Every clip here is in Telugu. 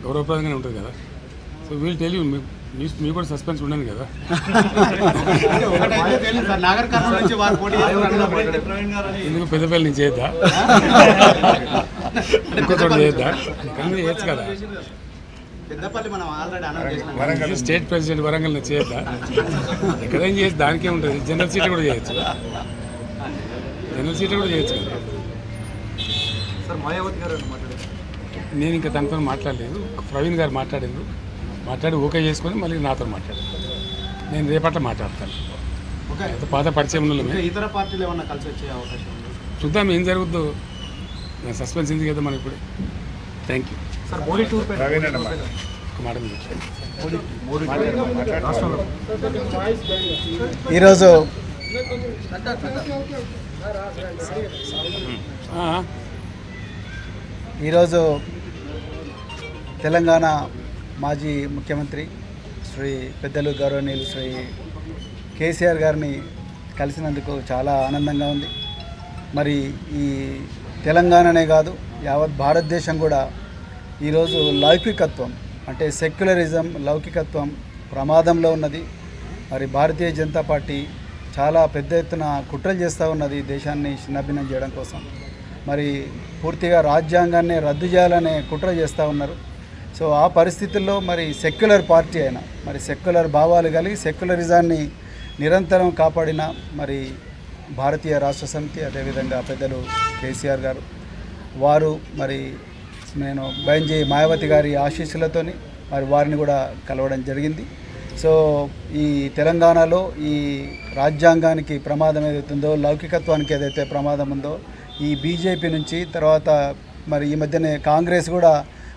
గౌరవప్రదంగానే ఉంటుంది కదా. సో వీల్ టెల్ యూ, మీకు కూడా సస్పెన్స్ ఉండను కదా. ఎందుకు పెద్దపల్లి నుంచి చేయొద్దా, ఇంకో చోట చేయొద్దా, ఇక్కడ చేయొచ్చు కదా. స్టేట్ ప్రెసిడెంట్ వరంగల్ నుంచి చేయొద్దా, ఎక్కడైనా చేయొచ్చు, దానికే ఉంటుంది. జనరల్ సీట్ కూడా చేయొచ్చు, జనరల్ సీట్ కూడా చేయొచ్చు కదా. నేను ఇంకా తనతో మాట్లాడలేదు. ప్రవీణ్ గారు మాట్లాడి ఓకే చేసుకొని మళ్ళీ నాతో మాట్లాడారు. నేను రేపట్ల మాట్లాడతాను. పాత పరిచయం ఇతర పార్టీలు ఏమన్నా కలిసి వచ్చే అవకాశం ఉంది? చూద్దాం ఏం జరుగుద్దో. సస్పెన్స్ ఉంది కదా మనకి ఇప్పుడు. Thank you sir. Modi tour పై ఒక మాట మీద ఈరోజు తెలంగాణ మాజీ ముఖ్యమంత్రి శ్రీ పెద్దలు గౌరవనీయులు శ్రీ కేసీఆర్ గారిని కలిసినందుకు చాలా ఆనందంగా ఉంది. మరి ఈ తెలంగాణనే కాదు, యావత్ భారతదేశం కూడా ఈరోజు లౌకికత్వం అంటే సెక్యులరిజం, లౌకికత్వం ప్రమాదంలో ఉన్నది. మరి భారతీయ జనతా పార్టీ చాలా పెద్ద ఎత్తున కుట్రలు చేస్తూ ఉన్నది దేశాన్ని చిన్నభిన్నం చేయడం కోసం. మరి పూర్తిగా రాజ్యాంగాన్ని రద్దు చేయాలనే కుట్ర చేస్తూ ఉన్నారు. సో ఆ పరిస్థితుల్లో మరి సెక్యులర్ పార్టీ అయినా, మరి సెక్యులర్ భావాలు కలిగి సెక్యులరిజాన్ని నిరంతరం కాపాడిన మరి భారతీయ రాష్ట్ర సమితి, అదేవిధంగా పెద్దలు కేసీఆర్ గారు, వారు మరి నేను బైంజీ మాయావతి గారి ఆశీస్సులతోని మరి వారిని కూడా కలవడం జరిగింది. సో ఈ తెలంగాణలో ఈ రాజ్యాంగానికి ప్రమాదం ఏదైతుందో, లౌకికత్వానికి ఏదైతే ప్రమాదం ఉందో, ఈ బీజేపీ నుంచి తర్వాత మరి ఈ మధ్యనే కాంగ్రెస్ కూడా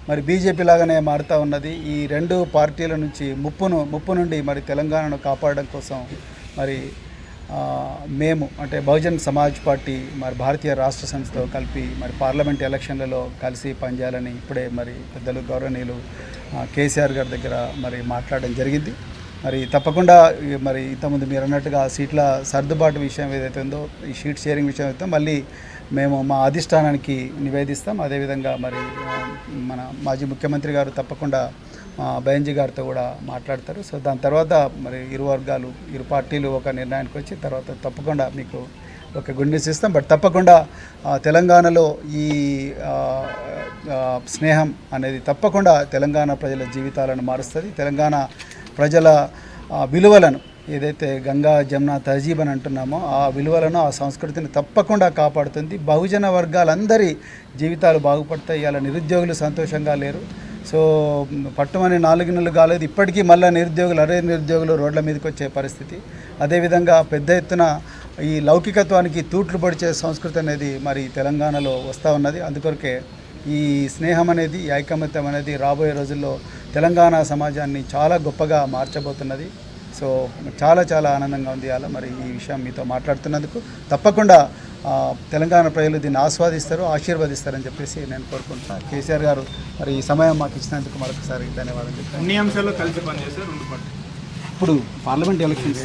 మరి బీజేపీ లాగానే మారుతూ ఉన్నది. ఈ రెండు పార్టీల నుంచి ముప్పు నుండి మరి తెలంగాణను కాపాడడం కోసం మరి మేము అంటే బహుజన్ సమాజ్ పార్టీ మరి భారతీయ రాష్ట్ర సమితితో కలిపి మరి పార్లమెంట్ ఎలక్షన్లలో కలిసి పనిచేయాలని ఇప్పుడే మరి పెద్దలు గౌరవనీయులు కేసీఆర్ గారి దగ్గర మరి మాట్లాడడం జరిగింది. మరి తప్పకుండా మరి ఇంతకుముందు మీరు అన్నట్టుగా సీట్ల సర్దుబాటు విషయం ఏదైతే ఉందో, ఈ షీట్ షేరింగ్ విషయం అయితే మళ్ళీ మేము మా అధిష్టానానికి నివేదిస్తాం. అదేవిధంగా మరి మన మాజీ ముఖ్యమంత్రి గారు తప్పకుండా బైంజీ గారితో కూడా మాట్లాడతారు. సో దాని తర్వాత మరి ఇరు వర్గాలు, ఇరు పార్టీలు ఒక నిర్ణయానికి వచ్చి తర్వాత తప్పకుండా మీకు ఒక గుడ్ న్యూస్ ఇస్తాం. బట్ తప్పకుండా తెలంగాణలో ఈ స్నేహం అనేది తప్పకుండా తెలంగాణ ప్రజల జీవితాలను మారుస్తుంది. తెలంగాణ ప్రజల విలువలను ఏదైతే గంగా జమున తహజీబ్ అని అంటున్నామో ఆ విలువలను, ఆ సంస్కృతిని తప్పకుండా కాపాడుతుంది. బహుజన వర్గాలందరి జీవితాలు బాగుపడతాయి. ఇలా నిరుద్యోగులు సంతోషంగా లేరు. సో పట్టుమని 4 నెలలు కాలేదు, ఇప్పటికీ మళ్ళీ నిరుద్యోగులు రోడ్ల మీదకి వచ్చే పరిస్థితి. అదేవిధంగా పెద్ద ఎత్తున ఈ లౌకికత్వానికి తూట్లు పొడిచే సంస్కృతి అనేది మరి తెలంగాణలో వస్తూ ఉన్నది. అందుకొరకే ఈ స్నేహం అనేది, ఈ ఐకమత్యం అనేది రాబోయే రోజుల్లో తెలంగాణ సమాజాన్ని చాలా గొప్పగా మార్చబోతున్నది. సో చాలా చాలా ఆనందంగా ఉంది అలా మరి ఈ విషయం మీతో మాట్లాడుతున్నందుకు. తప్పకుండా తెలంగాణ ప్రజలు దీన్ని ఆస్వాదిస్తారు, ఆశీర్వదిస్తారని చెప్పేసి నేను కోరుకుంటున్నాను. కేసీఆర్ గారు మరి ఈ సమయం మాకు ఇచ్చినందుకు మరొకసారి ధన్యవాదాలు చెప్తాను. అన్ని అంశాల్లో కలిసి పనిచేస్తారు రెండు పార్టీ. ఇప్పుడు పార్లమెంట్ ఎలక్షన్స్